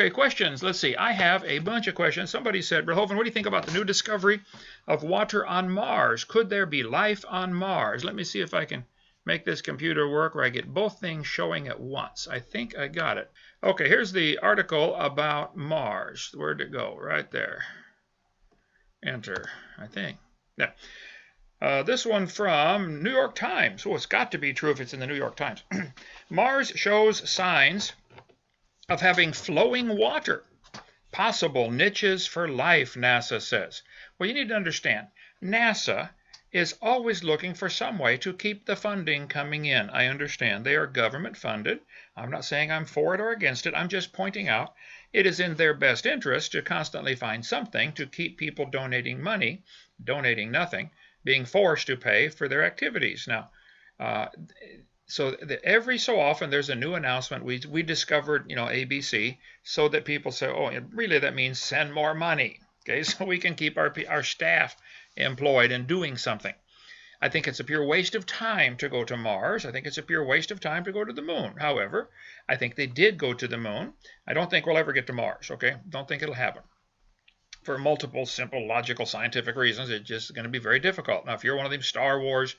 Okay, questions. Let's see. I have a bunch of questions. Somebody said, Brother Hovind, what do you think about the new discovery of water on Mars? Could there be life on Mars? Let me see if I can make this computer work where I get both things showing at once. I think I got it. Okay, here's the article about Mars. Where'd it go? Right there. Enter, I think. Yeah. This one from New York Times. Well, it's got to be true if it's in the New York Times. Mars shows signs of having flowing water. Possible niches for life, NASA says. Well, you need to understand, NASA is always looking for some way to keep the funding coming in. I understand they are government funded. I'm not saying I'm for it or against it. I'm just pointing out it is in their best interest to constantly find something to keep people donating money, donating nothing, being forced to pay for their activities. Now, every so often there's a new announcement. We discovered, ABC, so that people say, oh, really that means send more money, okay, so we can keep our staff employed and doing something. I think it's a pure waste of time to go to Mars. I think it's a pure waste of time to go to the moon. However, I think they did go to the moon. I don't think we'll ever get to Mars, okay? Don't think it'll happen. For multiple, simple, logical, scientific reasons, it's just going to be very difficult. Now, if you're one of them Star Wars,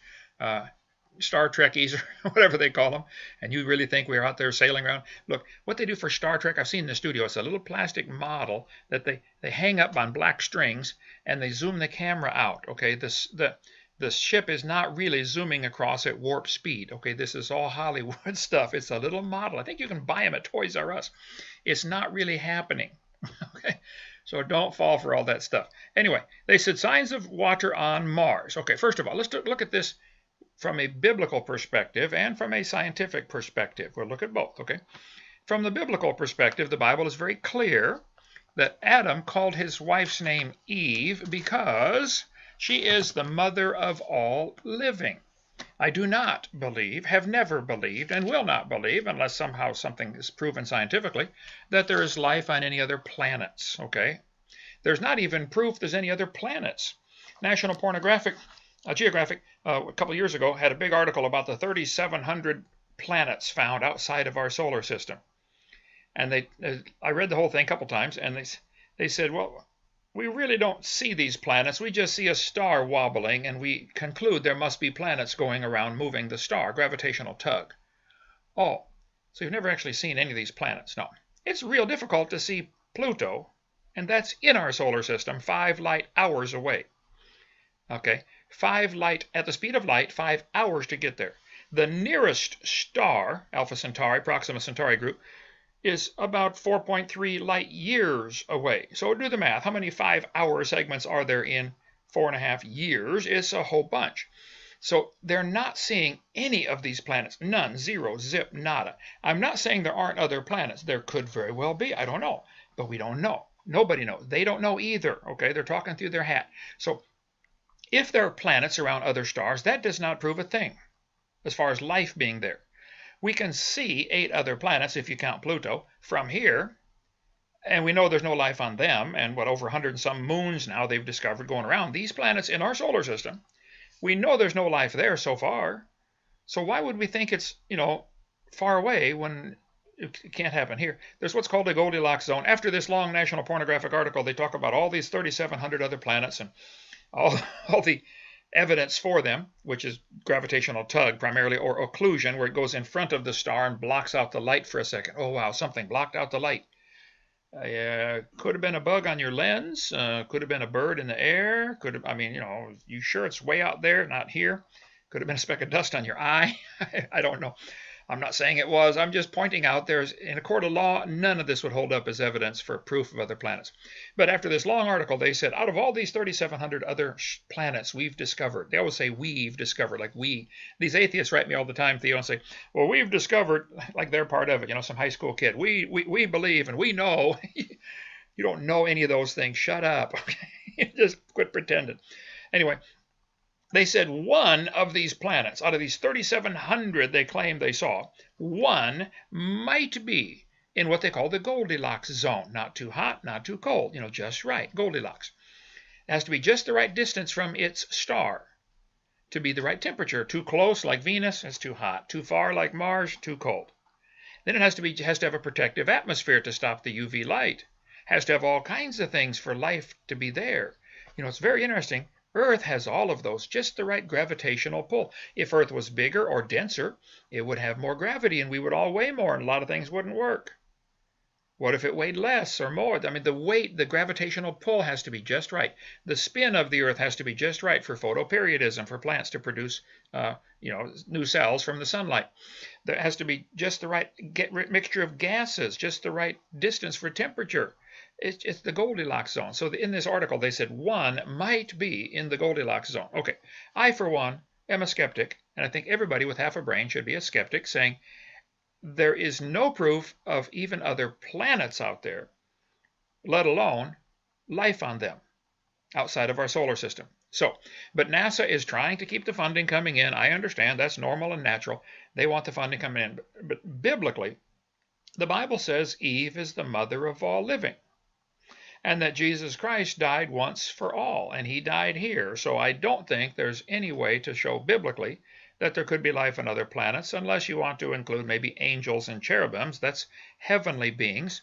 Star Trekkies, or whatever they call them, and you really think we're out there sailing around, look, what they do for Star Trek, I've seen in the studio, it's a little plastic model that they hang up on black strings, and they zoom the camera out, okay? The ship is not really zooming across at warp speed, okay? This is all Hollywood stuff. It's a little model. I think you can buy them at Toys R Us. It's not really happening, okay? So don't fall for all that stuff. Anyway, they said signs of water on Mars. Okay, first of all, let's look at this from a biblical perspective and from a scientific perspective. We'll look at both, okay? From the biblical perspective, the Bible is very clear that Adam called his wife's name Eve because she is the mother of all living. I do not believe, have never believed, and will not believe, unless somehow something is proven scientifically, that there is life on any other planets, okay? There's not even proof there's any other planets. National Geographic, a couple years ago, had a big article about the 3,700 planets found outside of our solar system. And I read the whole thing a couple times, and they said, well, we really don't see these planets. We just see a star wobbling, and we conclude there must be planets going around moving the star, gravitational tug. Oh, so you've never actually seen any of these planets? No. It's real difficult to see Pluto, and that's in our solar system, 5 light hours away. Okay, 5 light, at the speed of light, 5 hours to get there. The nearest star, Alpha Centauri, Proxima Centauri group, is about 4.3 light years away. So do the math. How many 5-hour segments are there in 4.5 years? It's a whole bunch. So they're not seeing any of these planets. None, zero, zip, nada. I'm not saying there aren't other planets. There could very well be. I don't know. But we don't know. Nobody knows. They don't know either. Okay, they're talking through their hat. So if there are planets around other stars, that does not prove a thing as far as life being there. We can see 8 other planets, if you count Pluto, from here, and we know there's no life on them, and over 100 and some moons now they've discovered going around. These planets in our solar system, we know there's no life there so far, so why would we think it's, far away when it can't happen here? There's what's called a Goldilocks zone. After this long National Pornographic article, they talk about all these 3,700 other planets and all the evidence for them, which is gravitational tug primarily, or occlusion, where it goes in front of the star and blocks out the light for a second. Oh, wow, something blocked out the light. Could have been a bug on your lens. Could have been a bird in the air. Could have, you sure it's way out there, not here? Could have been a speck of dust on your eye. I don't know. I'm not saying it was. I'm just pointing out in a court of law, none of this would hold up as evidence for proof of other planets. But after this long article, they said, out of all these 3,700 other planets we've discovered, they always say we've discovered, like we. These atheists write me all the time, Theo, and say, well, we've discovered, like they're part of it, some high school kid. We believe and we know. You don't know any of those things. Shut up. Okay? Just quit pretending. Anyway, they said one of these planets, out of these 3,700 they claim they saw, one might be in what they call the Goldilocks zone. Not too hot, not too cold, just right, Goldilocks. It has to be just the right distance from its star to be the right temperature. Too close like Venus, it's too hot. Too far like Mars, too cold. Then it has to have a protective atmosphere to stop the UV light. Has to have all kinds of things for life to be there. You know, it's very interesting. Earth has all of those, just the right gravitational pull. If Earth was bigger or denser, it would have more gravity and we would all weigh more and a lot of things wouldn't work. What if it weighed less or more? I mean, the weight, the gravitational pull has to be just right. The spin of the Earth has to be just right for photoperiodism, for plants to produce new cells from the sunlight. There has to be just the right mixture of gases, just the right distance for temperature. It's the Goldilocks zone. So in this article, they said 1 might be in the Goldilocks zone. Okay, I, for one, am a skeptic, and I think everybody with half a brain should be a skeptic, saying there is no proof of even other planets out there, let alone life on them, outside of our solar system. So, but NASA is trying to keep the funding coming in. I understand that's normal and natural. They want the funding coming in. But biblically, the Bible says Eve is the mother of all living, and that Jesus Christ died once for all, and he died here. So I don't think there's any way to show biblically that there could be life on other planets, unless you want to include maybe angels and cherubims. That's heavenly beings,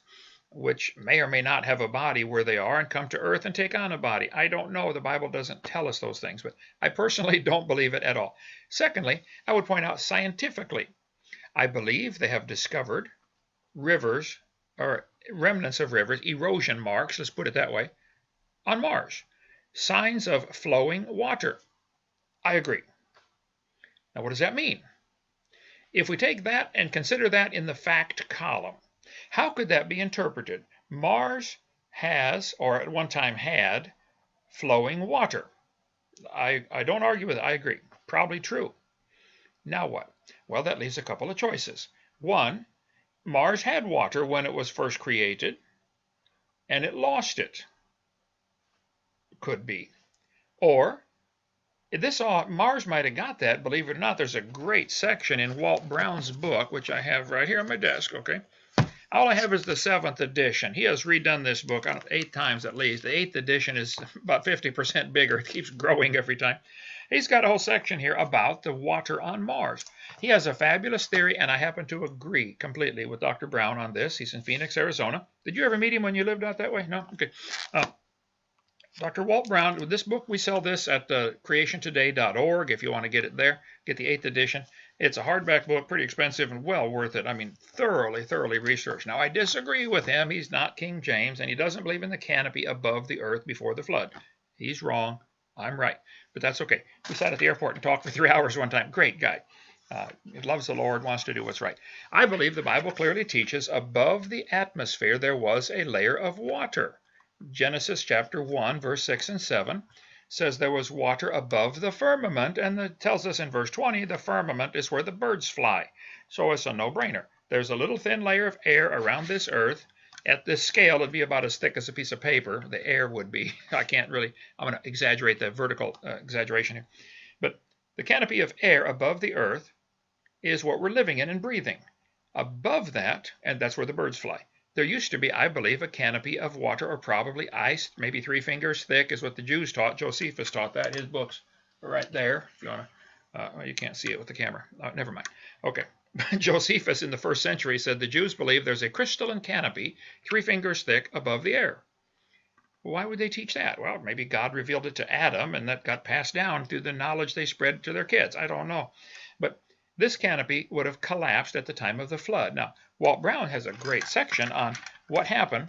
which may or may not have a body where they are and come to earth and take on a body. I don't know. The Bible doesn't tell us those things, but I personally don't believe it at all. Secondly, I would point out scientifically, I believe they have discovered rivers, or remnants of rivers, erosion marks, let's put it that way, on Mars. Signs of flowing water. I agree. Now, what does that mean? If we take that and consider that in the fact column, how could that be interpreted? Mars has, or at one time had, flowing water. I don't argue with it. I agree. Probably true. Now what? Well, that leaves a couple of choices. One, Mars had water when it was first created, and it lost it. Could be. Or, Mars might have got that. Believe it or not, there's a great section in Walt Brown's book, which I have right here on my desk, okay? All I have is the 7th edition. He has redone this book 8 times at least. The 8th edition is about 50% bigger. It keeps growing every time. He's got a whole section here about the water on Mars. He has a fabulous theory, and I happen to agree completely with Dr. Brown on this. He's in Phoenix, Arizona. Did you ever meet him when you lived out that way? No? Okay. Dr. Walt Brown, with this book, we sell this at creationtoday.org if you want to get it there. Get the 8th edition. It's a hardback book, pretty expensive and well worth it. I mean, thoroughly researched. Now, I disagree with him. He's not King James, and he doesn't believe in the canopy above the earth before the flood. He's wrong. I'm right. But that's okay. We sat at the airport and talked for 3 hours one time. Great guy. He loves the Lord, wants to do what's right. I believe the Bible clearly teaches above the atmosphere there was a layer of water. Genesis chapter 1, verse 6 and 7 says there was water above the firmament, and it tells us in verse 20 the firmament is where the birds fly. So it's a no-brainer. There's a little thin layer of air around this earth. At this scale, it'd be about as thick as a piece of paper. The air would be. I'm going to exaggerate the vertical exaggeration here. But the canopy of air above the earth is what we're living in and breathing. Above that, and that's where the birds fly, there used to be, I believe, a canopy of water, or probably ice, maybe 3 fingers thick is what the Jews taught. Josephus taught that. His books are right there. If you want to, well, you can't see it with the camera. Never mind. Okay. Josephus in the 1st century said the Jews believe there's a crystalline canopy 3 fingers thick above the air. Well, why would they teach that? Well, maybe God revealed it to Adam, and that got passed down through the knowledge they spread to their kids. I don't know. But this canopy would have collapsed at the time of the flood. Now, Walt Brown has a great section on what happened.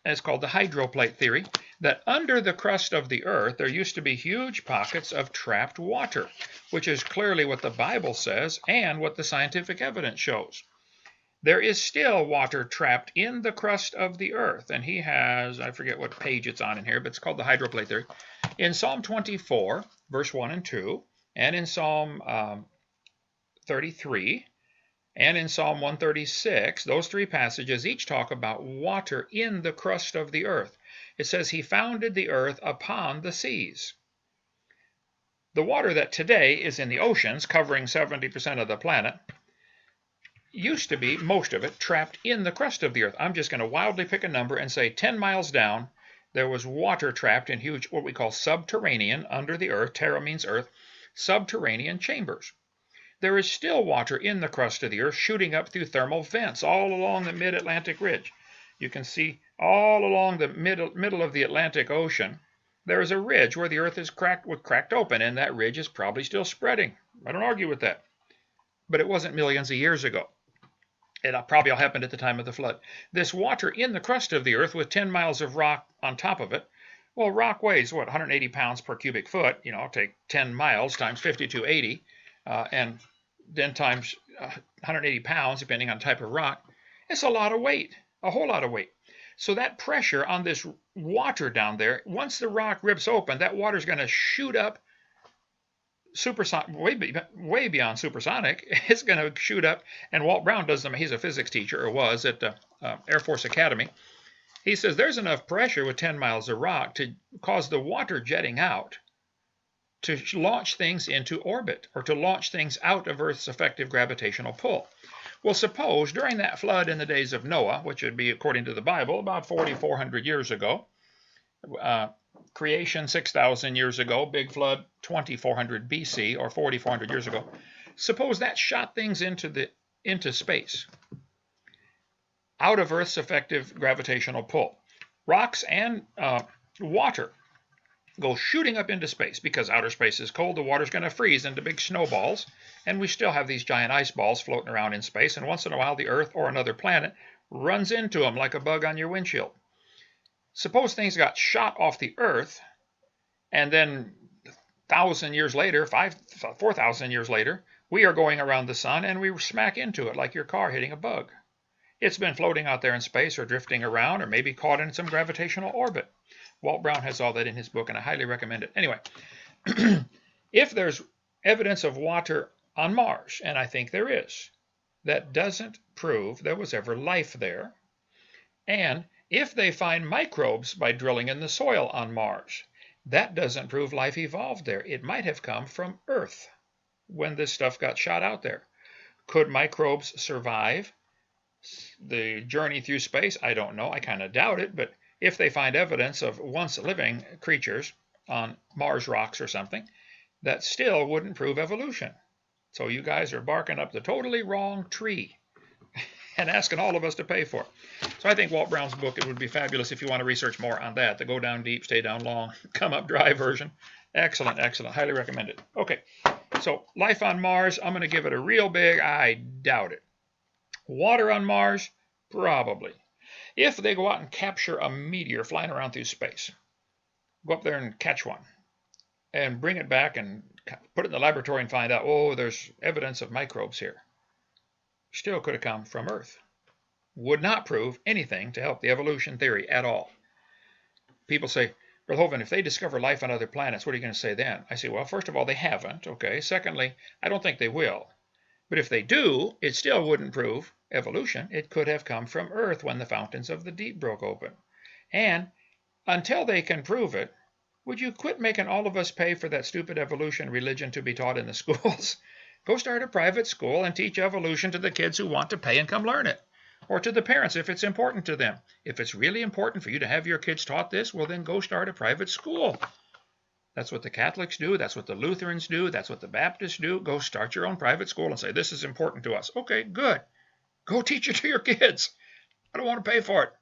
It's called the hydroplate theory, that under the crust of the earth there used to be huge pockets of trapped water, which is clearly what the Bible says and what the scientific evidence shows. There is still water trapped in the crust of the earth, and he has, I forget what page it's on in here, but it's called the hydroplate theory. In Psalm 24, verse 1 and 2, and in Psalm 33, and in Psalm 136, those 3 passages each talk about water in the crust of the earth. It says he founded the earth upon the seas. The water that today is in the oceans, covering 70% of the planet, used to be, most of it, trapped in the crust of the earth. I'm just going to wildly pick a number and say 10 miles down, there was water trapped in huge, what we call subterranean, under the earth, terra means earth, subterranean chambers. there is still water in the crust of the earth shooting up through thermal vents all along the mid-Atlantic ridge. You can see all along the middle of the Atlantic Ocean, there is a ridge where the earth is cracked open, and that ridge is probably still spreading. I don't argue with that. But it wasn't millions of years ago. It probably all happened at the time of the flood. This water in the crust of the earth with 10 miles of rock on top of it, well, rock weighs, what, 180 pounds per cubic foot. You know, take 10 miles times 5280, and then times 180 pounds, depending on type of rock. It's a lot of weight, a whole lot of weight. So that pressure on this water down there, once the rock rips open, that water is going to shoot up way beyond supersonic. It's going to shoot up, and Walt Brown does them. He's a physics teacher, or was at the Air Force Academy. He says there's enough pressure with 10 miles of rock to cause the water jetting out to launch things into orbit, or to launch things out of Earth's effective gravitational pull. Well, suppose during that flood in the days of Noah, which would be, according to the Bible, about 4,400 years ago, creation 6,000 years ago, big flood 2,400 BC, or 4,400 years ago, suppose that shot things into space, out of Earth's effective gravitational pull. Rocks and water go shooting up into space because outer space is cold. The water's going to freeze into big snowballs, and we still have these giant ice balls floating around in space, and once in a while the Earth or another planet runs into them like a bug on your windshield. Suppose things got shot off the Earth, and then 1,000 years later, 4,000 years later, we are going around the sun and we smack into it like your car hitting a bug. It's been floating out there in space, or drifting around, or maybe caught in some gravitational orbit. Walt Brown has all that in his book, and I highly recommend it. Anyway, if there's evidence of water on Mars, and I think there is, that doesn't prove there was ever life there. And if they find microbes by drilling in the soil on Mars, that doesn't prove life evolved there. It might have come from Earth when this stuff got shot out there. Could microbes survive the journey through space? I don't know. I kind of doubt it, but if they find evidence of once living creatures on Mars rocks or something, that still wouldn't prove evolution. So you guys are barking up the totally wrong tree and asking all of us to pay for it. So I think Walt Brown's book, it would be fabulous if you want to research more on that. The Go Down Deep, Stay Down Long, Come Up Dry version. Excellent, excellent. Highly recommend it. Okay, so life on Mars, I'm going to give it a real big, I doubt it. Water on Mars, probably. If they go out and capture a meteor flying around through space, go up there and catch one, and bring it back and put it in the laboratory and find out, oh, there's evidence of microbes here. Still could have come from Earth. Would not prove anything to help the evolution theory at all. People say, Brother Hovind, if they discover life on other planets, what are you going to say then? I say, well, first of all, they haven't, okay? Secondly, I don't think they will. But if they do, it still wouldn't prove evolution. It could have come from Earth when the fountains of the deep broke open. And until they can prove it, would you quit making all of us pay for that stupid evolution religion to be taught in the schools? Go start a private school and teach evolution to the kids who want to pay and come learn it. Or to the parents if it's important to them. If it's really important for you to have your kids taught this, well then go start a private school. That's what the Catholics do. That's what the Lutherans do. That's what the Baptists do. Go start your own private school and say, this is important to us. Okay, good. Go teach it to your kids. I don't want to pay for it.